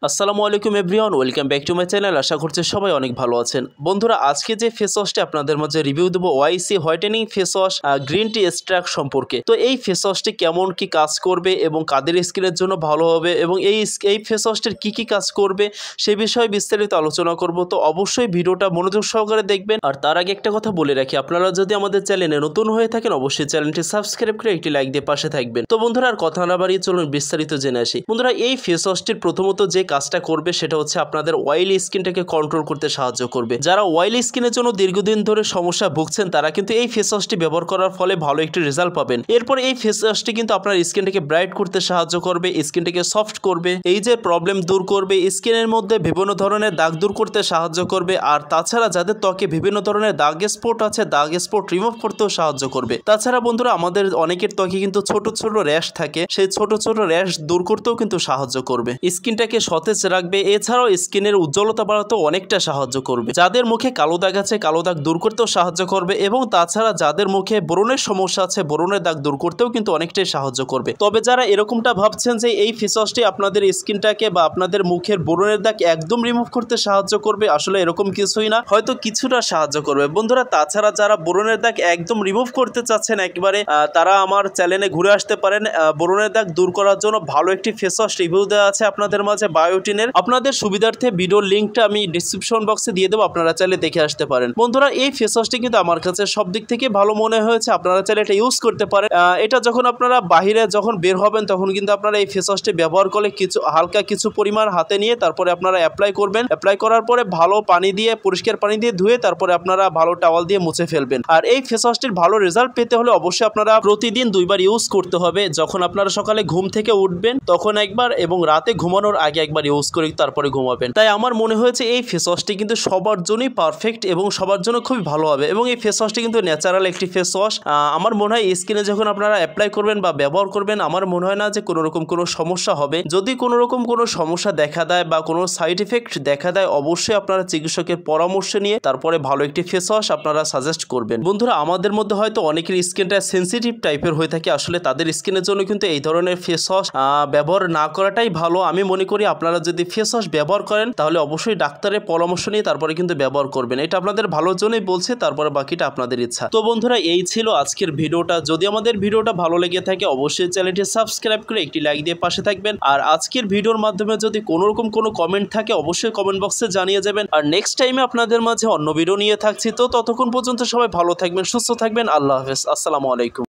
আসসালামু আলাইকুম everyone, welcome back to my channel. আশা করছি সবাই অনেক ভালো আছেন। বন্ধুরা, আজকে যে ফেস ওয়াশটি আপনাদের মাঝে রিভিউ দেবো YC whitening face wash green tea extract সম্পর্কে। তো এই ফেস ওয়াশটি কেমন কি কাজ করবে এবং কাদের স্কিনের জন্য ভালো হবে এবং এই ফেস ওয়াশটির কী কাজ করবে সে বিষয়ে বিস্তারিত আলোচনা করব। তো অবশ্যই ভিডিওটা মনোযোগ সহকারে দেখবেন। আর তার আগে একটা কথা বলে রাখি, আপনারা যদি আমাদের চ্যানেলে নতুন হয়ে থাকেন অবশ্যই চ্যানেলটি সাবস্ক্রাইব করে একটি লাইক দিয়ে পাশে থাকবেন। তো বন্ধুরা, আর কথা না বাড়িয়ে চলুন বিস্তারিত জেনে আসি। বন্ধুরা, এই ফেস ওয়াশটির প্রথমত যে কাজটা করবে সেটা হচ্ছে আপনাদের অয়েলি স্কিনটাকে কন্ট্রোল করতে সাহায্য করবে। যারা অয়েলি স্কিনের জন্য দীর্ঘদিন ধরে সমস্যা ভুগছেন তারা কিন্তু এই ফেস ওয়াশটি ব্যবহার করার ফলে ভালো একটি রেজাল্ট পাবেন। এরপর এই ফেস ওয়াশটি কিন্তু আপনার স্কিনটাকে ব্রাইট করতে সাহায্য করবে, স্কিনটাকে সফট করবে, এই যে প্রবলেম দূর করবে, স্কিনের মধ্যে বিভিন্ন ধরনের দাগ দূর করতে সাহায্য করবে। আর তাছাড়া যাদের ত্বকে বিভিন্ন ধরনের দাগ স্পট আছে, দাগ স্পট রিমুভ করতেও সাহায্য করবে। তাছাড়া বন্ধুরা, আমাদের অনেকের ত্বকে কিন্তু ছোট ছোট র্যাশ থাকে, সেই ছোট ছোট র্যাশ দূর করতেও কিন্তু সাহায্য করবে, স্কিনটাকে সতেজ রাখবে। এছাড়াও স্কিনের উজ্জ্বলতা বাড়াতেও অনেকটা সাহায্য করবে। যাদের মুখে কালো দাগ আছে কালো দাগ দূর করতেও সাহায্য করবে এবং তাছাড়া যাদের মুখে ব্রণের সমস্যা আছে ব্রণের দাগ দূর করতেও কিন্তু অনেকটাই সাহায্য করবে। তবে যারা এরকমটা ভাবছেন যে এই ফেস ওয়াশটি আপনাদের স্কিনটাকে বা আপনাদের মুখের ব্রণের দাগ একদম রিমুভ করতে সাহায্য করবে, আসলে এরকম কিছুই না, হয়তো কিছুটা সাহায্য করবে। বন্ধুরা, তাছাড়া যারা ব্রণের দাগ একদম রিমুভ করতে চাচ্ছেন একেবারে, তারা আমার চ্যানেলে ঘুরে আসতে পারেন। ব্রণের দাগ দূর করার জন্য ভালো একটি ফেস ওয়াশ রিভিউ দেওয়া আছে আপনাদের মাঝে বায়োটিনের। আপনাদের সুবিধার্থে ভিডিওর লিঙ্কটা আমি ডিসক্রিপশন বক্সে দিয়ে দেবো, আপনারা চাইলে দেখে আসতে পারেন। বন্ধুরা, এই ফেস ওয়াশটি কিন্তু আমার কাছে সব দিক থেকে ভালো মনে হয়েছে, আপনারা চাইলে এটা ইউজ করতে পারেন। এটা যখন আপনারা বাহিরে যখন বের হবেন তখন কিন্তু আপনারা এই ফেস ওয়াশটি ব্যবহার করলে হালকা কিছু পরিমাণ হাতে নিয়ে তারপরে আপনারা অ্যাপ্লাই করবেন। অ্যাপ্লাই করার পরে ভালো পানি দিয়ে, পরিষ্কার পানি দিয়ে ধুয়ে তারপরে আপনারা ভালো টাওয়াল দিয়ে মুছে ফেলবেন। আর এই ফেস ওয়াশটির ভালো রেজাল্ট পেতে হলে অবশ্যই আপনারা প্রতিদিন 2 বার ইউজ করতে হবে। যখন আপনারা সকালে ঘুম থেকে উঠবেন তখন একবার এবং রাতে ঘুমানোর আগে একবার ইউজ করে তারপরে ঘুমাবেন। তাই আমার মনে হয়েছে এই ফেস ওয়াশটি কিন্তু সবার জন্যই পারফেক্ট এবং সবার জন্য খুবই ভালো হবে। এবং এই ফেস ওয়াশটি কিন্তু ন্যাচারাল একটি ফেস ওয়াশ। আমার মনে হয় স্কিনে যখন আপনারা অ্যাপ্লাই করবেন বা ব্যবহার করবেন, আমার মনে হয় না যে কোনো রকম কোনো সমস্যা হবে। যদি কোনো রকম কোনো সমস্যা দেখা দেয় বা কোনো সাইড ইফেক্ট দেখা দেয় অবশ্যই আপনারা চিকিৎসকের পরামর্শ নিয়ে তারপরে ভালো একটি ফেস ওয়াশ আপনারা সাজেস্ট করবেন। বন্ধুরা, আমাদের মধ্যে হয়তো অনেকের স্কিনটা সেন্সিটিভ টাইপের হয়ে থাকে, আসলে তাদের স্কিনের জন্য কিন্তু এই ধরনের ফেস ওয়াশ ব্যবহার না করাটাই ভালো। আমি মনে করি আপনারা যদি ফেস ওয়াশ ব্যবহার করেন তাহলে অবশ্যই ডাক্তারের পরামর্শ নিয়ে তারপরে কিন্তু ব্যবহার করবেন। এটা আপনাদের ভালোর জন্যই বলছে, তারপরে বাকিটা আপনাদের ইচ্ছা। তো বন্ধুরা, এই ছিল আজকের ভিডিওটা। যদি আমাদের ভিডিওটা ভালো লেগে থাকে অবশ্যই চ্যানেলটি সাবস্ক্রাইব করে একটি লাইক দিয়ে পাশে থাকবেন। আর আজকের ভিডিওর মাধ্যমে যদি কোনো রকম কোনো কমেন্ট থাকে অবশ্যই কমেন্ট বক্সে জানিয়ে যাবেন। আর নেক্সট টাইমে আপনাদের মাঝে অন্য ভিডিও নিয়ে থাকছি। তো ততক্ষণ পর্যন্ত সবাই ভালো থাকবেন, সুস্থ থাকবেন। আল্লাহ হাফেজ, আসসালামু আলাইকুম।